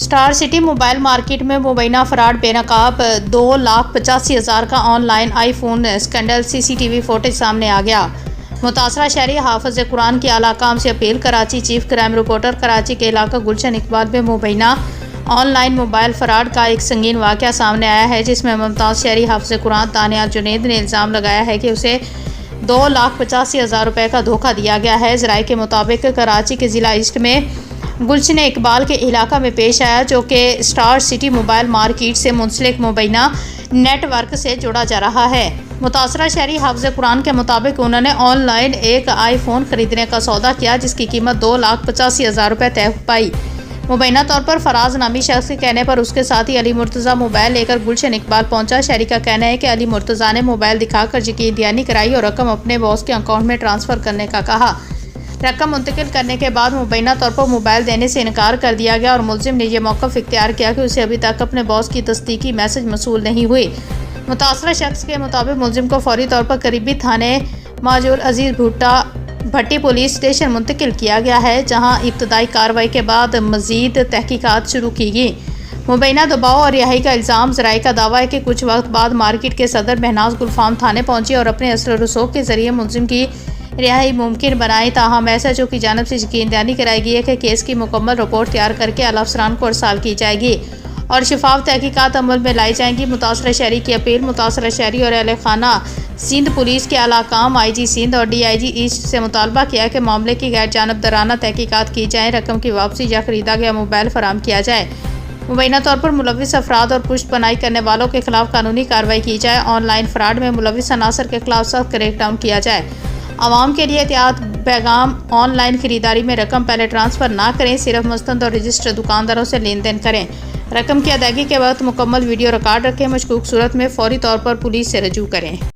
Star city mobile market میں مبینہ fraud بے نقاب 2,85,000 کا on line I phone scandal CCTV footage سامنے آ گیا۔ متاثرہ شہری حافظ قرآن کی اعلیٰ حکام سے appeal. Karachi chief crime reporter Karachi کے علاقہ گلشن اقبال میں مبینہ آن لائن موبائل فراڈ کا ایک سنگین واقعہ سامنے آیا ہے، جس میں ممتاز شہری حافظ قرآن تانیہ جنید نے الزام لگایا ہے کہ اسے 2,85,000 روپے کا دھوکہ دیا گیا ہے۔ ذرائع کے مطابق کراچی کے ضلع ایسٹ میں گلشن اقبال کے علاقہ میں پیش آیا، جو کہ اسٹار سٹی موبائل مارکیٹ سے منسلک مبینہ نیٹ ورک سے جوڑا جا رہا ہے۔ متاثرہ شہری حافظ قرآن کے مطابق انہوں نے آن لائن ایک آئی فون خریدنے کا سودا کیا، جس کی قیمت 2,85,000 روپے طے پائی۔ مبینہ طور پر فراز نامی شخص کے کہنے پر اس کے ساتھی علی مرتضیٰ موبائل لے کر گلشن اقبال پہنچا۔ شہری کا کہنا ہے کہ علی مرتضیٰ نے موبائل دکھا کر یقین دہانی کرائی اور رقم اپنے باس کے اکاؤنٹ میں ٹرانسفر کرنے کا کہا۔ رقم منتقل کرنے کے بعد مبینہ طور پر موبائل دینے سے انکار کر دیا گیا اور ملزم نے یہ موقف اختیار کیا کہ اسے ابھی تک اپنے باس کی تصدیقی میسج موصول نہیں ہوئی۔ متاثرہ شخص کے مطابق ملزم کو فوری طور پر قریبی تھانے ماجور عزیز بھٹی پولیس اسٹیشن منتقل کیا گیا ہے، جہاں ابتدائی کارروائی کے بعد مزید تحقیقات شروع کی گئی۔ مبینہ دباؤ اور رہائی کا الزام۔ ذرائع کا دعویٰ ہے کہ کچھ وقت بعد مارکیٹ کے صدر مہناز گلفام تھانے پہنچی اور اپنے اسر و رسوخ کے ذریعے ملزم کی رہائی ممکن بنائی، تاہم ایسا کی جانب سے یقین دہانی کرائی گئی ہے کہ کیس کی مکمل رپورٹ تیار کر کے اعلیٰ افسران کو ارسال کی جائے گی اور شفاف تحقیقات عمل میں لائی جائیں گی۔ متاثرہ شہری کی اپیل۔ متاثرہ شہری اور اہل خانہ سندھ پولیس کے اعلیٰ حکام IG سندھ اور DIG ایسٹ سے مطالبہ کیا کہ معاملے کی غیر جانبدارانہ تحقیقات کی جائیں، رقم کی واپسی یا خریدا گیا موبائل فراہم کیا جائے۔ مبینہ طور پر ملوث افراد اور پشت پناہی کرنے والوں کے خلاف قانونی کارروائی کی جائے۔ آن لائن فراڈ میں ملوث عناصر کے خلاف سخت کریک ڈاؤن کیا جائے۔ عوام کے لیے احتیاط پیغام۔ آن لائن خریداری میں رقم پہلے ٹرانسفر نہ کریں، صرف مستند اور رجسٹرڈ دکانداروں سے لین دین کریں۔ رقم کی ادائیگی کے وقت مکمل ویڈیو ریکارڈ رکھیں۔ مشکوک صورت میں فوری طور پر پولیس سے رجوع کریں۔